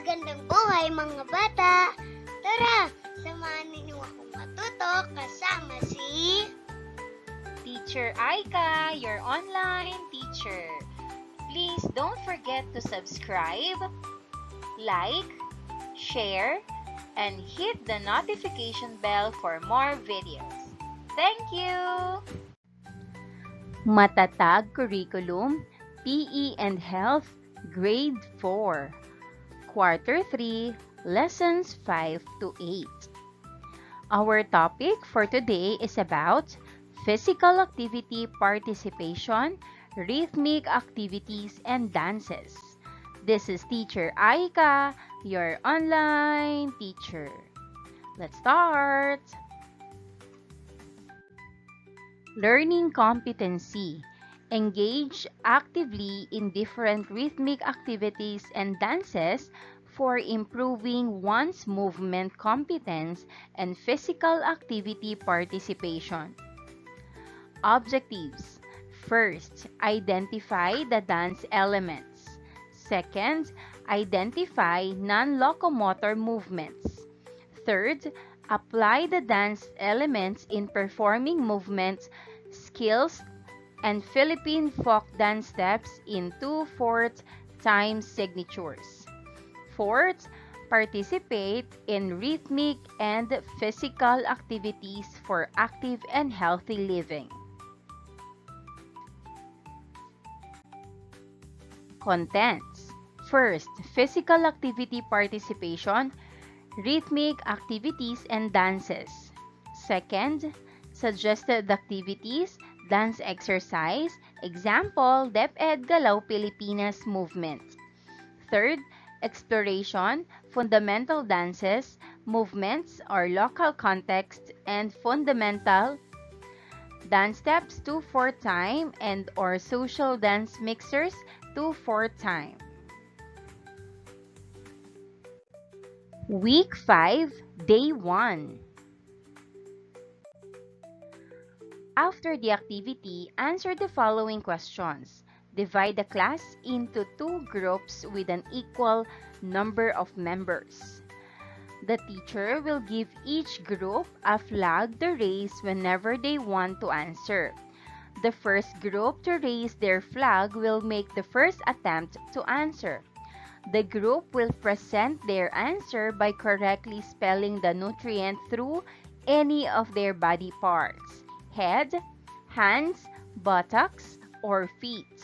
Magandang buhay mga bata! Tara, samahan ninyo akong matuto kasama si Teacher Aika, your online teacher. Please don't forget to subscribe, like, share, and hit the notification bell for more videos. Thank you! Matatag Curriculum, PE and Health, Grade 4, Quarter 3, Lessons 5 to 8. Our topic for today is about physical activity participation, rhythmic activities, and dances. This is Teacher Aika, your online teacher. Let's start! Learning competency. Engage actively in different rhythmic activities and dances for improving one's movement competence and physical activity participation. Objectives. First, identify the dance elements. Second, identify non-locomotor movements. Third, apply the dance elements in performing movements, skills, and Philippine folk dance steps in 2/4 time signatures. Fourth, participate in rhythmic and physical activities for active and healthy living. Contents. First, physical activity participation, rhythmic activities and dances. Second, suggested activities, dance exercise, example, DepEd Galaw Pilipinas movement. Third, exploration, fundamental dances, movements or local context, and fundamental dance steps 2/4 time and or social dance mixers 2/4 time. Week 5, Day 1. After the activity, answer the following questions. Divide the class into 2 groups with an equal number of members. The teacher will give each group a flag to raise whenever they want to answer. The first group to raise their flag will make the first attempt to answer. The group will present their answer by correctly spelling the nutrient through any of their body parts: head, hands, buttocks, or feet.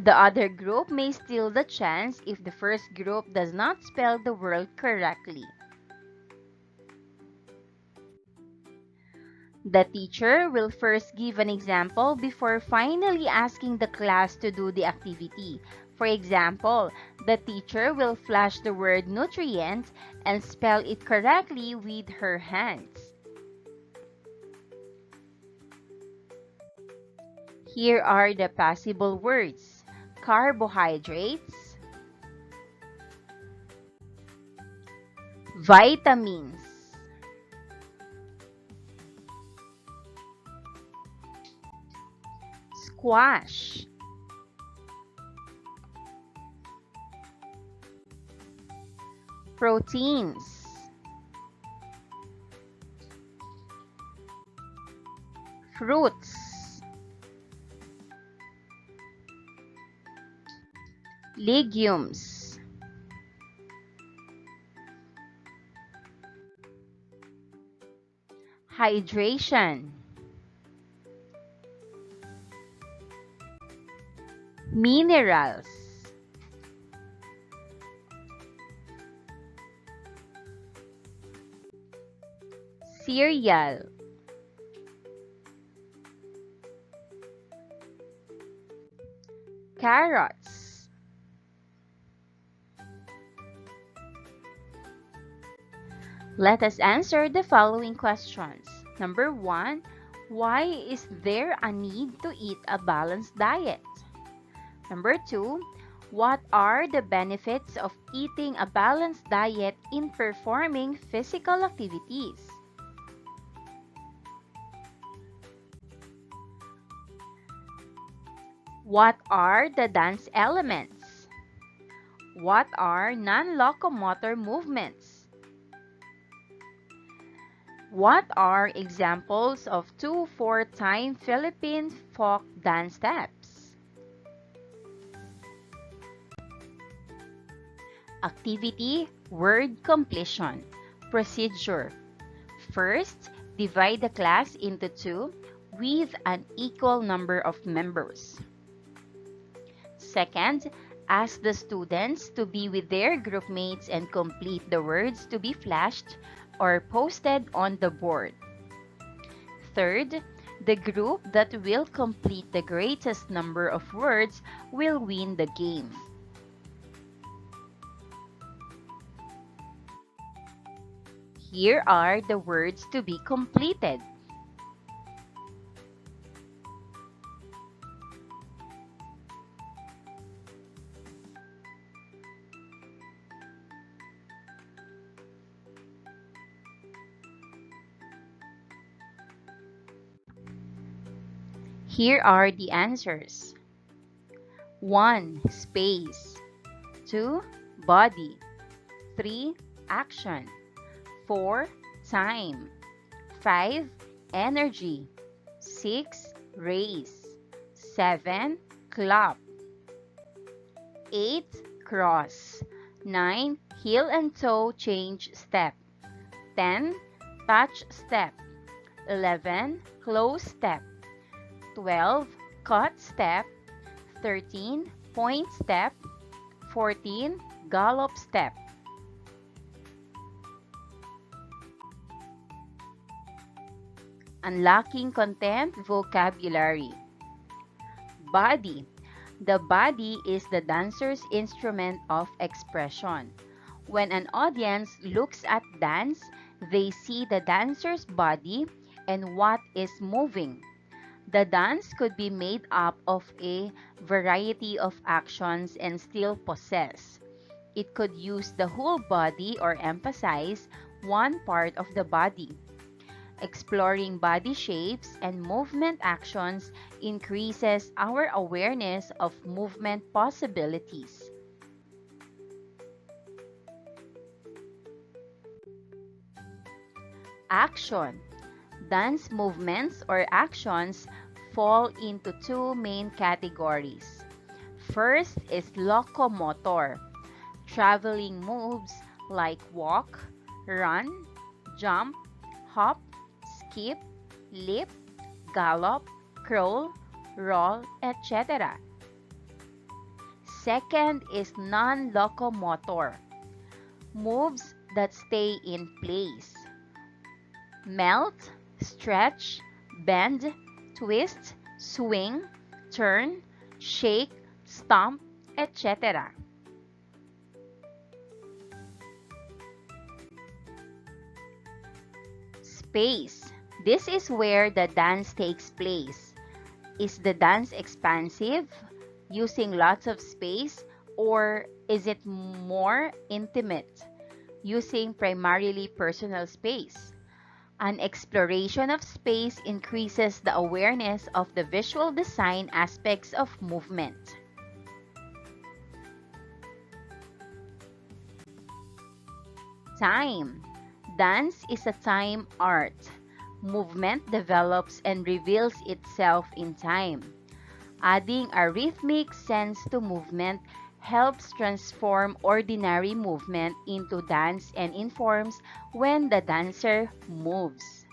The other group may steal the chance if the first group does not spell the word correctly. The teacher will first give an example before finally asking the class to do the activity. For example, the teacher will flash the word nutrient and spell it correctly with her hands. Here are the possible words: carbohydrates, vitamins, squash, proteins, fruits, legumes, hydration, minerals, cereal, carrots. Let us answer the following questions. Number 1, why is there a need to eat a balanced diet? Number 2, what are the benefits of eating a balanced diet in performing physical activities? What are the dance elements? What are non-locomotor movements? What are examples of 2/4 time Philippine folk dance steps? Activity word completion. Procedure. First, divide the class into two with an equal number of members. Second, ask the students to be with their group mates and complete the words to be flashed or posted on the board. Third, the group that will complete the greatest number of words will win the game. Here are the words to be completed. Here are the answers. 1. Space. 2. Body. 3. Action. 4. Time. 5. Energy. 6. Race. 7. Clap. 8. Cross. 9. Heel and toe change step. 10. Touch step. 11. Close step. 12. Cut step. 13. Point step. 14. Gallop step. Unlocking content vocabulary. Body. The body is the dancer's instrument of expression. When an audience looks at dance, they see the dancer's body and what is moving. The dance could be made up of a variety of actions and still possess. It could use the whole body or emphasize one part of the body. Exploring body shapes and movement actions increases our awareness of movement possibilities. Action. Dance movements or actions fall into two main categories. First is locomotor. Traveling moves like walk, run, jump, hop, skip, leap, gallop, crawl, roll, etc. Second is non-locomotor. Moves that stay in place. Melt, stretch, bend, twist, swing, turn, shake, stomp, etc. Space. This is where the dance takes place. Is the dance expansive, using lots of space, or is it more intimate, using primarily personal space? An exploration of space increases the awareness of the visual design aspects of movement. Time. Dance is a time art. Movement develops and reveals itself in time. Adding a rhythmic sense to movement helps transform ordinary movement into dance and informs when the dancer moves.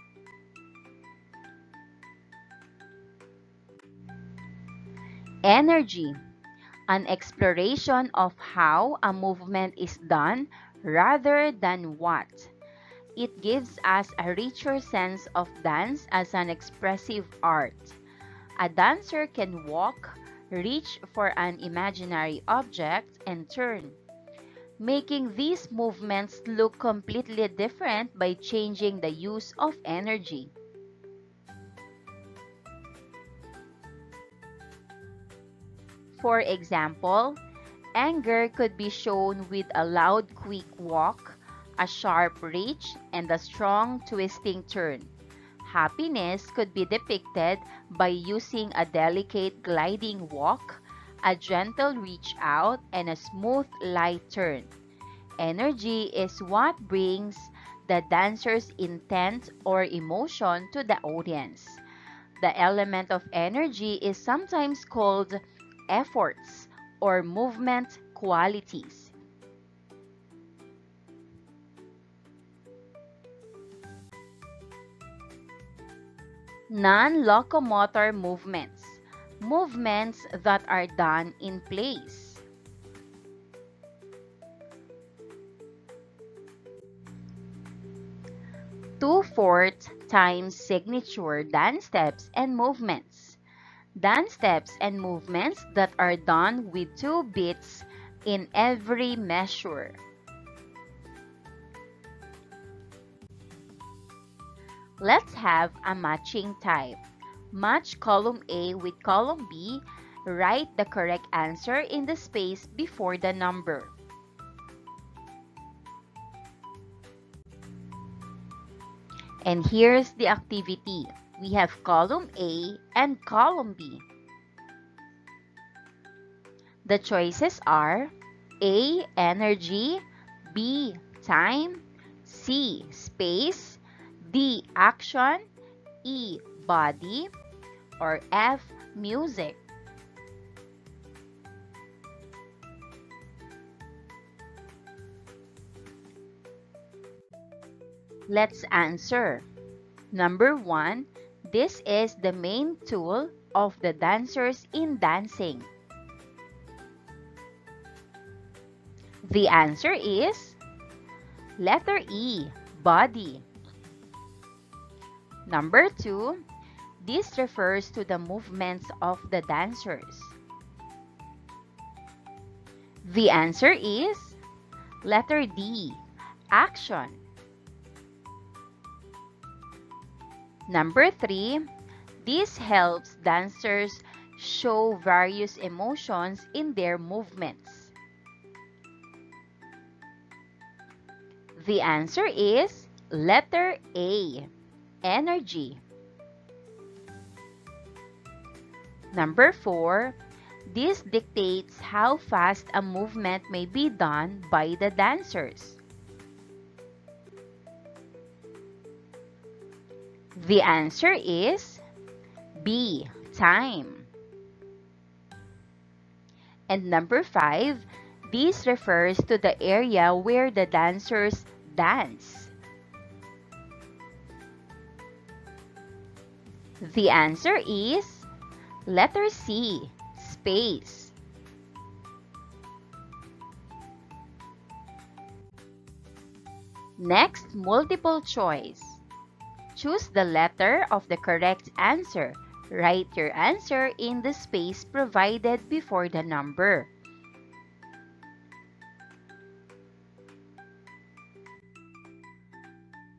Energy. An exploration of how a movement is done rather than what. It gives us a richer sense of dance as an expressive art. A dancer can walk, reach for an imaginary object, and turn, making these movements look completely different by changing the use of energy. For example, anger could be shown with a loud, quick walk, a sharp reach, and a strong twisting turn. Happiness could be depicted by using a delicate gliding walk, a gentle reach out, and a smooth light turn. Energy is what brings the dancer's intent or emotion to the audience. The element of energy is sometimes called efforts or movement qualities. Non-locomotor movements. Movements that are done in place. Two-fourth times signature dance steps and movements. Dance steps and movements that are done with 2 beats in every measure. Let's have a matching type. Match column A with column B. Write the correct answer in the space before the number. And here's the activity. We have column A and column B. The choices are A, energy, B, time, C, space, D, action, E, body, or F, music. Let's answer. Number 1, this is the main tool of the dancers in dancing. The answer is letter E, body. Number 2, this refers to the movements of the dancers. The answer is letter D, action. Number 3, this helps dancers show various emotions in their movements. The answer is letter A, energy. Number 4, this dictates how fast a movement may be done by the dancers. The answer is B, time. And number 5, this refers to the area where the dancers dance. The answer is letter C, space. Next, multiple choice. Choose the letter of the correct answer. Write your answer in the space provided before the number.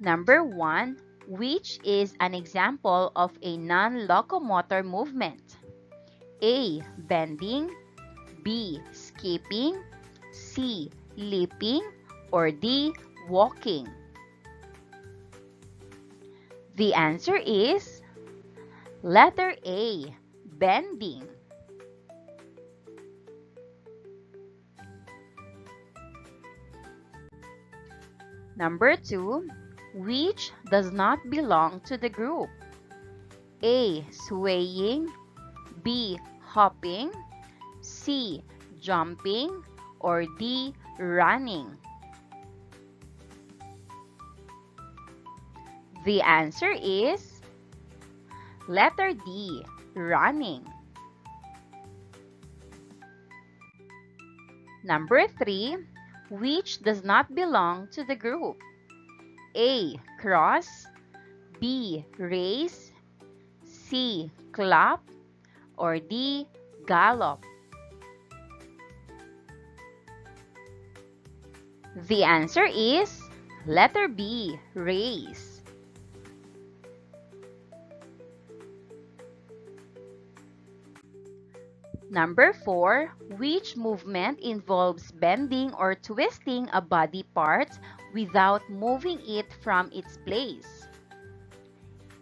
Number 1, which is an example of a non-locomotor movement? A, bending, B, skipping, C, leaping, or D, walking. The answer is letter A, bending. Number 2, which does not belong to the group? A, swaying, B, hopping, C, jumping, or D, running. The answer is letter D, running. Number 3, which does not belong to the group? A, cross, B, race, C, clap, or D, gallop. The answer is letter B, race. Number 4, which movement involves bending or twisting a body part without moving it from its place?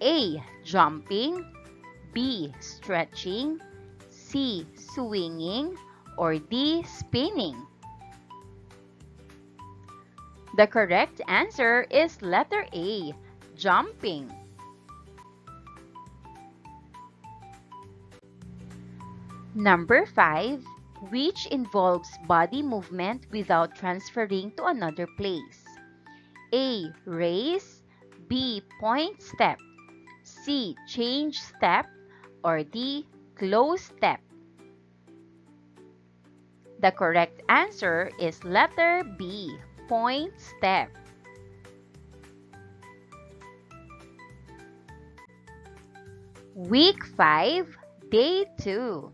A, jumping, B, stretching, C. Swinging, or D. Spinning? The correct answer is letter A. Jumping. Number 5. Which involves body movement without transferring to another place? A. Raise, B. Point step, C. Change step, or D. Close step? The correct answer is letter B. Point step. Week 5, Day 2.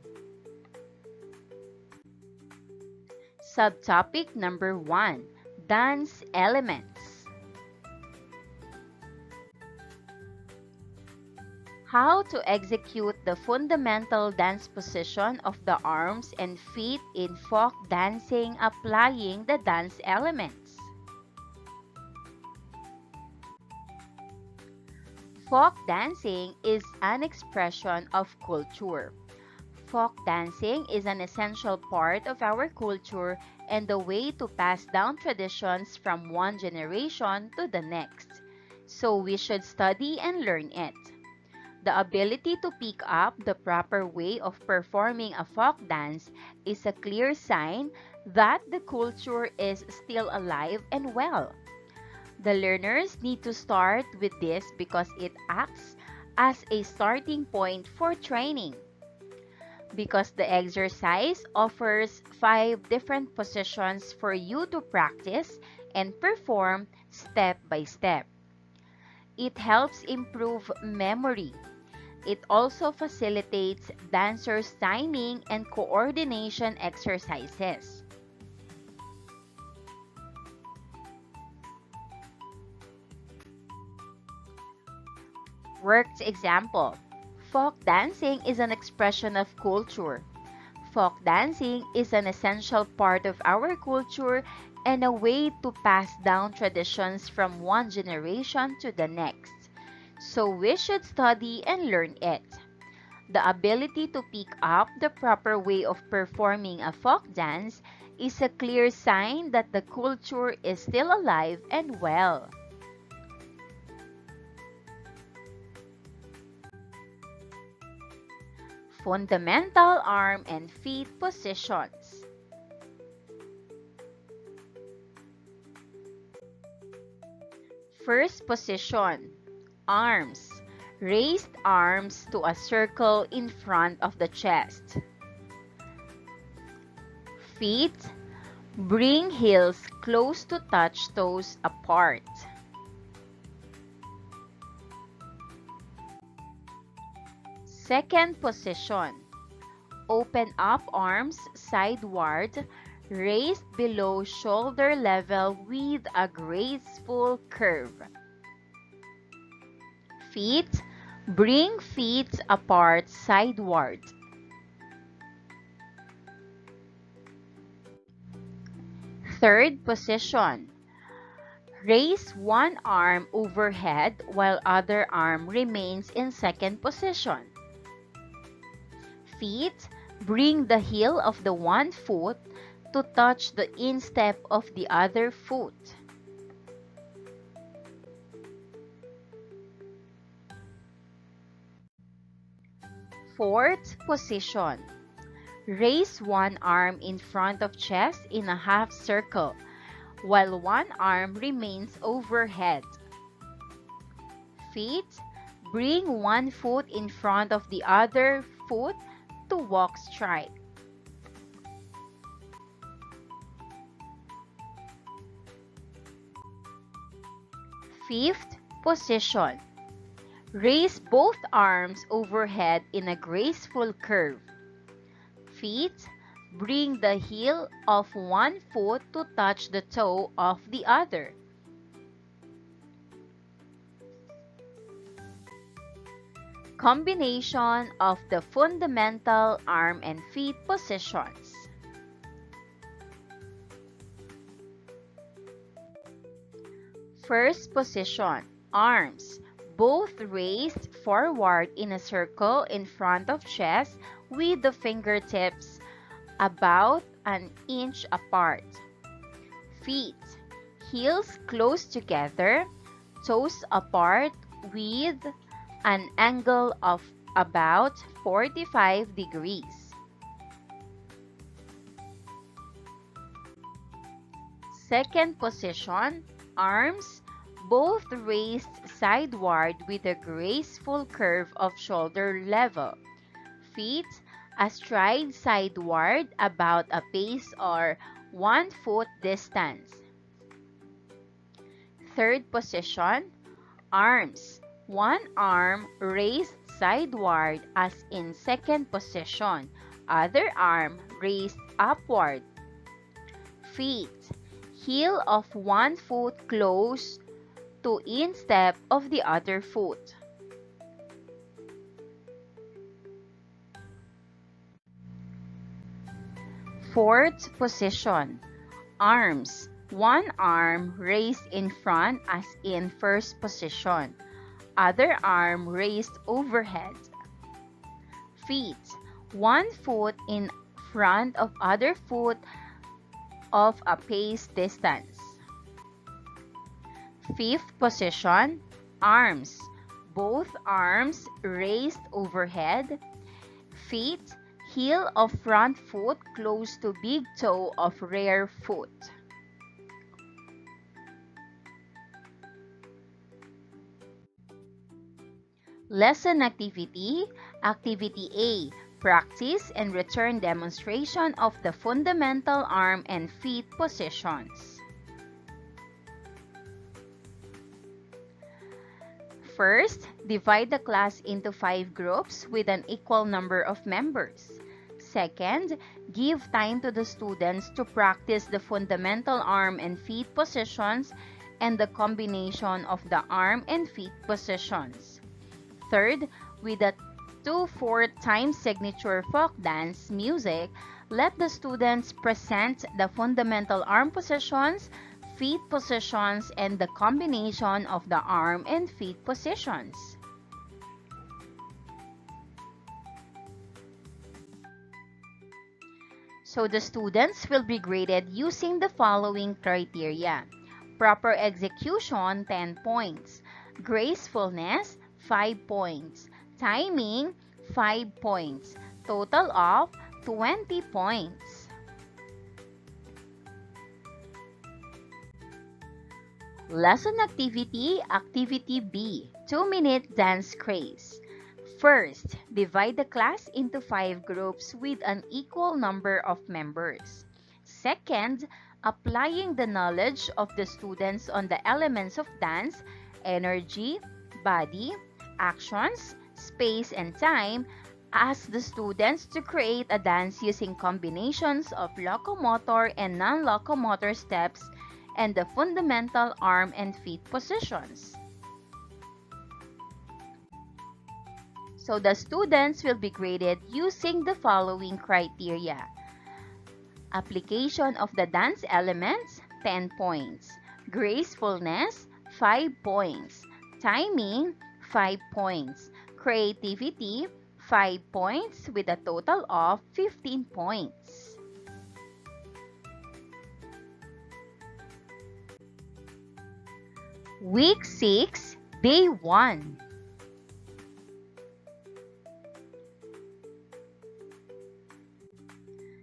Subtopic number 1. Dance elements. How to execute the fundamental dance position of the arms and feet in folk dancing applying the dance elements. Folk dancing is an expression of culture. Folk dancing is an essential part of our culture and a way to pass down traditions from one generation to the next. So we should study and learn it. The ability to pick up the proper way of performing a folk dance is a clear sign that the culture is still alive and well. The learners need to start with this because it acts as a starting point for training. Because the exercise offers 5 different positions for you to practice and perform step by step. It helps improve memory. It also facilitates dancers' timing and coordination exercises. Worked example. Folk dancing is an expression of culture. Folk dancing is an essential part of our culture and a way to pass down traditions from one generation to the next. So we should study and learn it. The ability to pick up the proper way of performing a folk dance is a clear sign that the culture is still alive and well. Fundamental arm and feet positions. First position, arms. Raised arms to a circle in front of the chest. Feet. Bring heels close to touch toes apart. Second position, open up arms sideward, raised below shoulder level with a graceful curve. Feet, bring feet apart sideward. Third position, raise one arm overhead while other arm remains in second position. Feet, bring the heel of the one foot to touch the instep of the other foot. Fourth position, raise one arm in front of chest in a half circle, while one arm remains overhead. Feet, bring one foot in front of the other foot to walk straight. Fifth position, raise both arms overhead in a graceful curve. Feet, bring the heel of one foot to touch the toe of the other. Combination of the fundamental arm and feet positions. First position, arms, both raised forward in a circle in front of chest with the fingertips about an inch apart. Feet, heels close together, toes apart with an angle of about 45 degrees. Second position, arms both raised sideward with a graceful curve of shoulder level. Feet astride sideward about a pace or 1 foot distance. Third position, arms. One arm raised sideward as in second position. Other arm raised upward. Feet, heel of one foot close to instep of the other foot. Fourth position, arms. One arm raised in front as in first position. Other arm raised overhead. Feet, one foot in front of other foot of a pace distance. Fifth position, arms. Both arms raised overhead. Feet, heel of front foot close to big toe of rear foot. Lesson activity, Activity A, practice and return demonstration of the fundamental arm and feet positions. First, divide the class into 5 groups with an equal number of members. Second, give time to the students to practice the fundamental arm and feet positions and the combination of the arm and feet positions. Third, with a 2/4 time signature folk dance music, let the students present the fundamental arm positions, feet positions, and the combination of the arm and feet positions. So the students will be graded using the following criteria. Proper execution, 10 points. Gracefulness, 5 points. Timing, 5 points. Total of 20 points. Lesson activity, Activity B, 2-minute dance craze. First, divide the class into 5 groups with an equal number of members. Second, applying the knowledge of the students on the elements of dance, energy, body, actions, space, and time, ask the students to create a dance using combinations of locomotor and non-locomotor steps and the fundamental arm and feet positions. So the students will be graded using the following criteria. Application of the dance elements, 10 points. Gracefulness, 5 points. Timing, 5 points. Creativity, 5 points with a total of 15 points. Week 6, Day 1.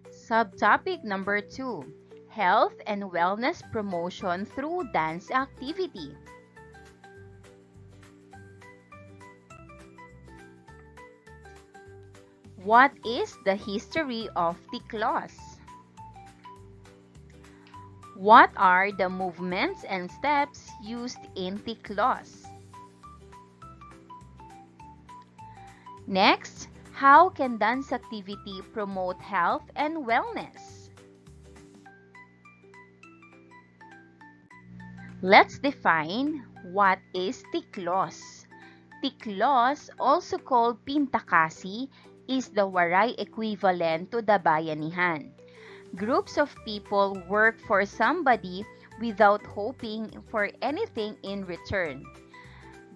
Subtopic number 2, Health and Wellness Promotion through Dance Activity. What is the history of Tiklos? What are the movements and steps used in Tiklos? Next, how can dance activity promote health and wellness? Let's define what is Tiklos. Tiklos, also called Pintakasi, is the Waray equivalent to the Bayanihan. Groups of people work for somebody without hoping for anything in return.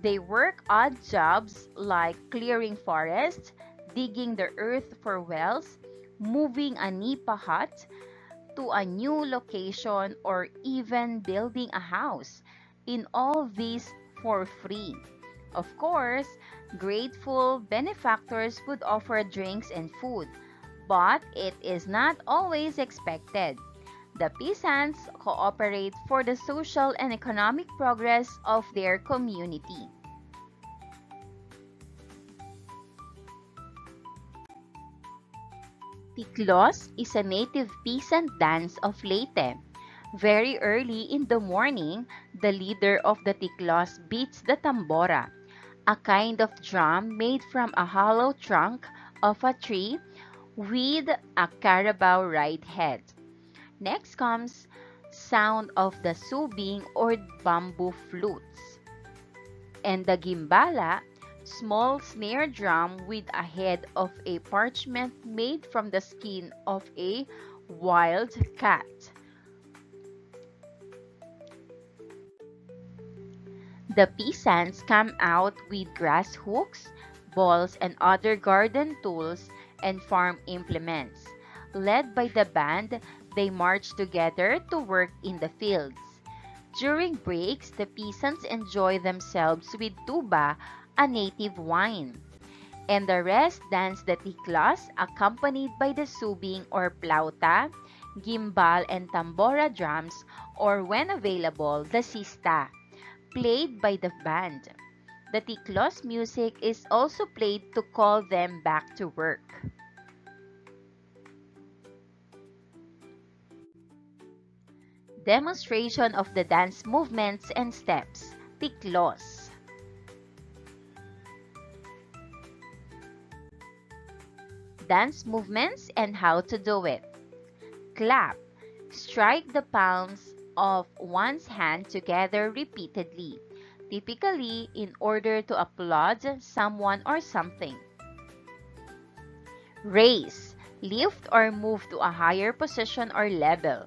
They work odd jobs like clearing forests, digging the earth for wells, moving a nipa hut to a new location, or even building a house. In all these for free. Of course, grateful benefactors would offer drinks and food, but it is not always expected. The peasants cooperate for the social and economic progress of their community. Tiklos is a native peasant dance of Leyte. Very early in the morning, the leader of the Tiklos beats the tambora, a kind of drum made from a hollow trunk of a tree with a carabao ride head. Next comes sound of the subing or bamboo flutes, and the gimbala, small snare drum with a head of a parchment made from the skin of a wild cat. The peasants come out with grass hooks, balls, and other garden tools and farm implements. Led by the band, they march together to work in the fields. During breaks, the peasants enjoy themselves with tuba, a native wine, and the rest dance the tiklas accompanied by the subing or plauta, gimbal, and tambora drums, or when available, the sista, played by the band. The tiklos music is also played to call them back to work. Demonstration of the dance movements and steps. Tiklos. Dance movements and how to do it. Clap. Strike the palms of one's hand together repeatedly, typically in order to applaud someone or something. Raise. Lift or move to a higher position or level.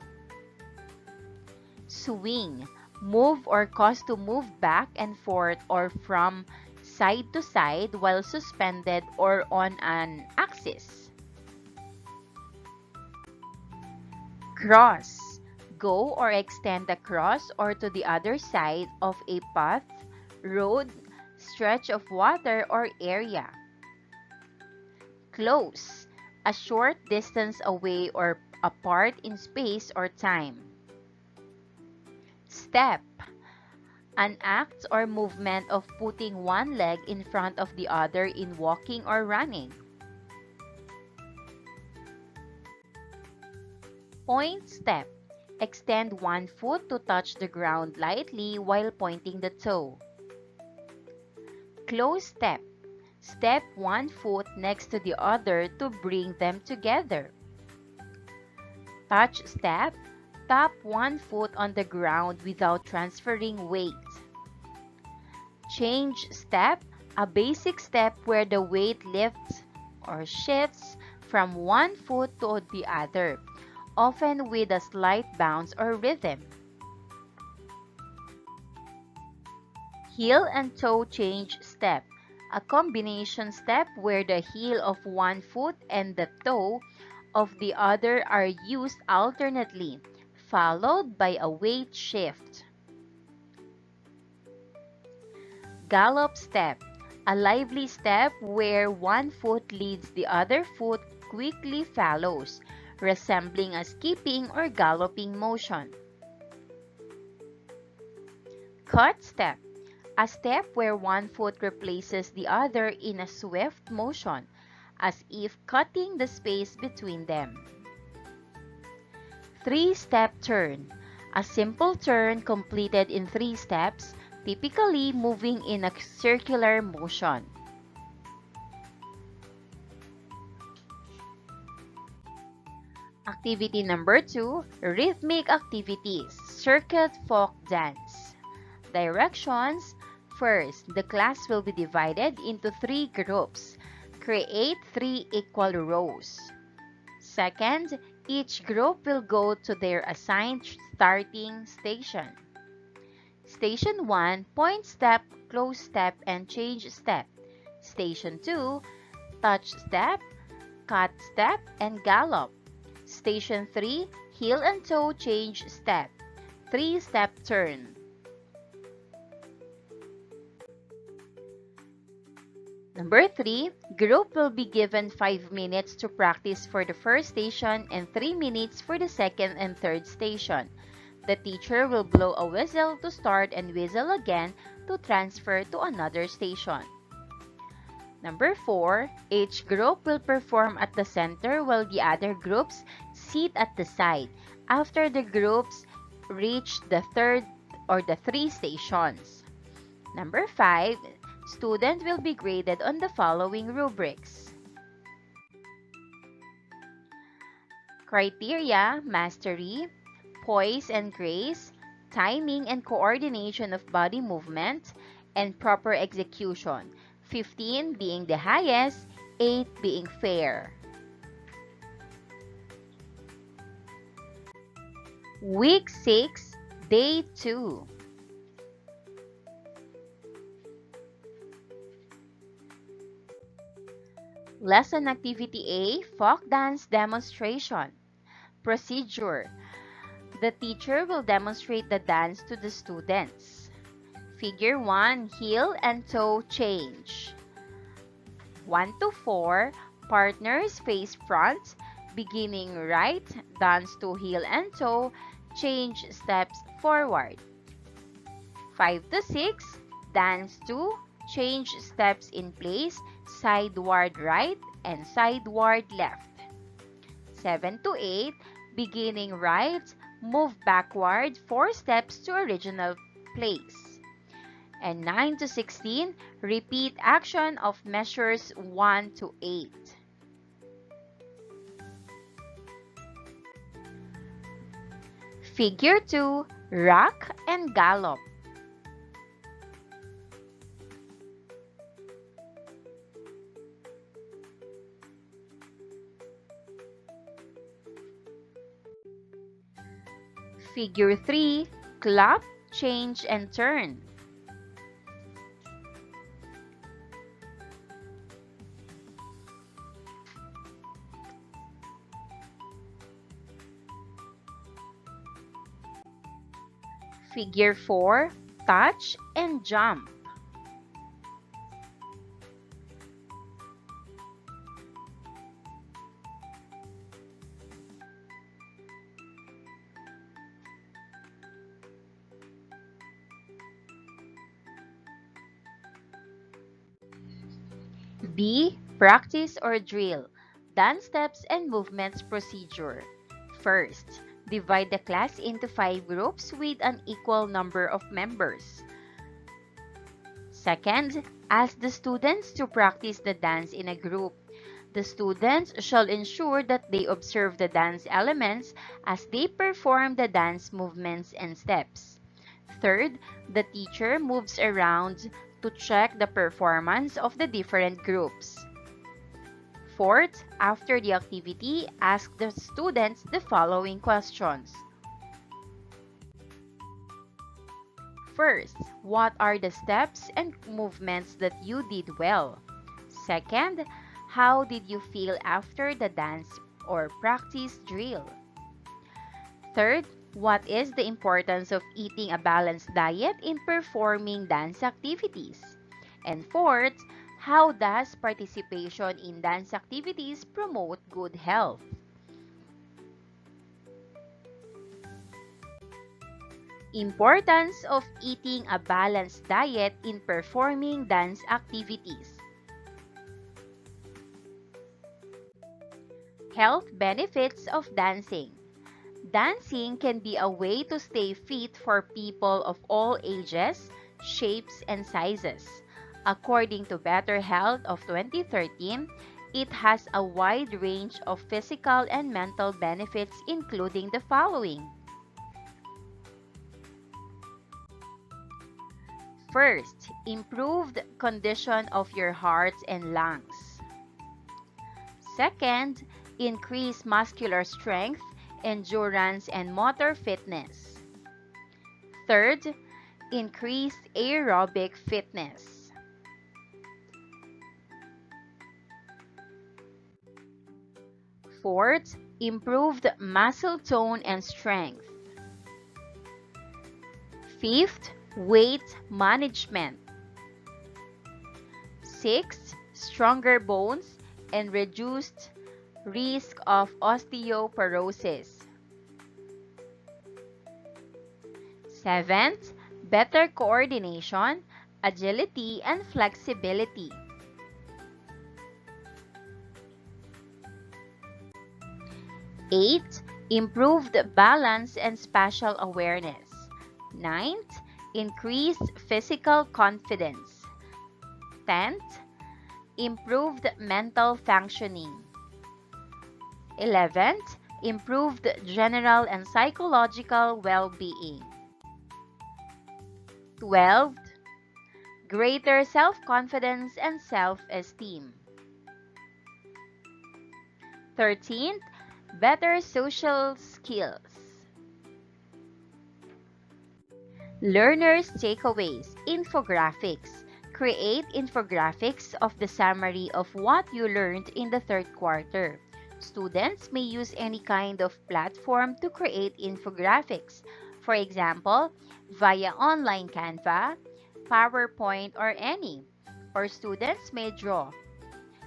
Swing. Move or cause to move back and forth or from side to side while suspended or on an axis. Cross. Go or extend across or to the other side of a path, road, stretch of water, or area. Close. A short distance away or apart in space or time. Step. An act or movement of putting one leg in front of the other in walking or running. Point step. Extend one foot to touch the ground lightly while pointing the toe. Close step. Step one foot next to the other to bring them together. Touch step. Tap one foot on the ground without transferring weight. Change step. A basic step where the weight lifts or shifts from one foot to the other, often with a slight bounce or rhythm. Heel and toe change step. A combination step where the heel of one foot and the toe of the other are used alternately, followed by a weight shift. Gallop step. A lively step where one foot leads the other foot quickly follows, resembling a skipping or galloping motion. Cut step. A step where one foot replaces the other in a swift motion, as if cutting the space between them. Three-step turn. A simple turn completed in 3 steps, typically moving in a circular motion. Activity number 2, rhythmic activities, circuit folk dance. Directions. First, the class will be divided into 3 groups. Create 3 equal rows. Second, each group will go to their assigned starting station. Station 1, point step, close step, and change step. Station 2, touch step, cut step, and gallop. Station 3, heel and toe change step, 3-step turn. Number 3, group will be given 5 minutes to practice for the first station and 3 minutes for the second and third station. The teacher will blow a whistle to start and whistle again to transfer to another station. Number 4, each group will perform at the center while the other groups sit at the side after the groups reach the third or the 3 stations. Number 5, student will be graded on the following rubrics. Criteria, mastery, poise and grace, timing and coordination of body movement, and proper execution, 15 being the highest, 8 being fair. Week 6, Day 2. Lesson Activity A, Folk Dance Demonstration. Procedure. The teacher will demonstrate the dance to the students. Figure 1, heel and toe change. 1 to 4, partners face front, beginning right, dance to heel and toe, change steps forward. 5 to 6, dance to, change steps in place, sideward right and sideward left. 7 to 8, beginning right, move backward 4 steps to original place. And 9 to 16, repeat action of measures 1 to 8. Figure 2, rock and gallop. Figure 3, clap, change and turn. Figure 4, touch and jump. B. Practice or drill. Dance steps and movements procedure. First, divide the class into 5 groups with an equal number of members. Second, ask the students to practice the dance in a group. The students shall ensure that they observe the dance elements as they perform the dance movements and steps. Third, the teacher moves around to check the performance of the different groups. Fourth, after the activity, ask the students the following questions. First, what are the steps and movements that you did well? Second, how did you feel after the dance or practice drill? Third, what is the importance of eating a balanced diet in performing dance activities? And fourth, how does participation in dance activities promote good health? Importance of eating a balanced diet in performing dance activities. Health benefits of dancing. Dancing can be a way to stay fit for people of all ages, shapes, and sizes. According to Better Health of 2013, it has a wide range of physical and mental benefits, including the following. First, improved condition of your heart and lungs. Second, increased muscular strength, endurance, and motor fitness. Third, increased aerobic fitness. Fourth, improved muscle tone and strength. Fifth, weight management. Sixth, stronger bones and reduced risk of osteoporosis. Seventh, better coordination, agility, and flexibility. Eighth, improved balance and spatial awareness. Ninth, increased physical confidence. 10th, improved mental functioning. 11th, improved general and psychological well-being. 12th, greater self-confidence and self-esteem. 13th, better social skills. Learners' takeaways, infographics. Create infographics of the summary of what you learned in the third quarter. Students may use any kind of platform to create infographics. For example, via online Canva, PowerPoint, or any. Or students may draw.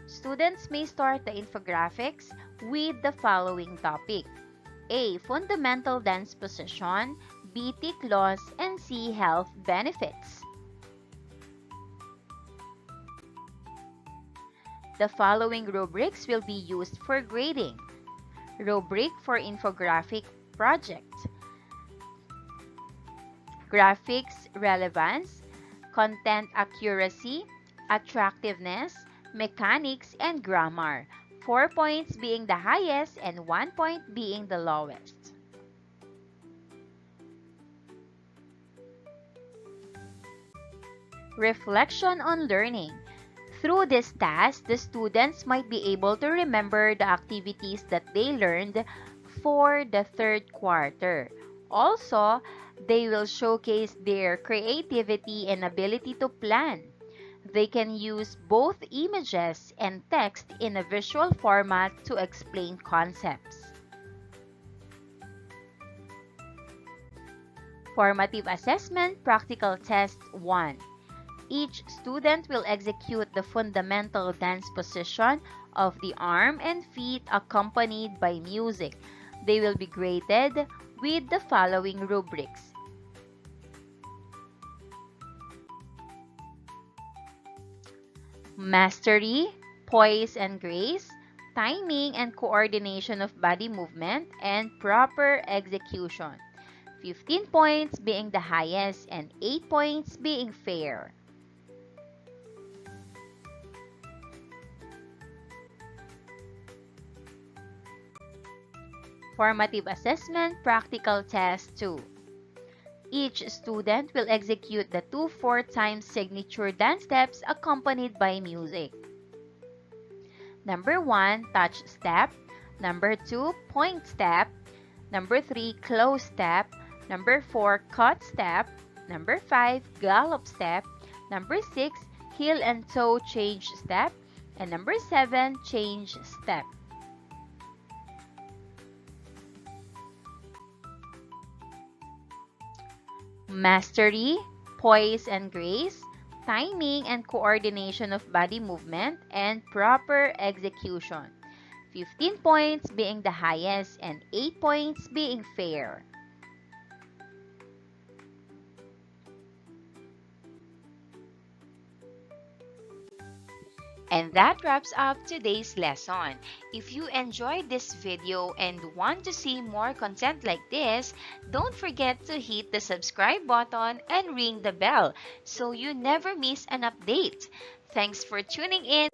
Students may start the infographics with the following topic. A. Fundamental dance position. B. Tiklos. And C. Health benefits. The following rubrics will be used for grading. Rubric for infographic project. Graphics relevance, content accuracy, attractiveness, mechanics, and grammar. 4 points being the highest and 1 point being the lowest. Reflection on learning. Through this task, the students might be able to remember the activities that they learned for the third quarter. Also, they will showcase their creativity and ability to plan. They can use both images and text in a visual format to explain concepts. Formative Assessment Practical Test 1. Each student will execute the fundamental dance position of the arm and feet accompanied by music. They will be graded with the following rubrics. Mastery, poise and grace, timing and coordination of body movement, and proper execution. 15 points being the highest and 8 points being fair. Formative Assessment Practical Test 2. Each student will execute the 2/4 times signature dance steps accompanied by music. Number 1, touch step. Number 2, point step. Number 3, close step. Number 4, cut step. Number 5, gallop step. Number 6, heel and toe change step. And number 7, change step. Mastery, poise and grace, timing and coordination of body movement, and proper execution. 15 points being the highest and 8 points being fair. And that wraps up today's lesson. If you enjoyed this video and want to see more content like this, don't forget to hit the subscribe button and ring the bell so you never miss an update. Thanks for tuning in.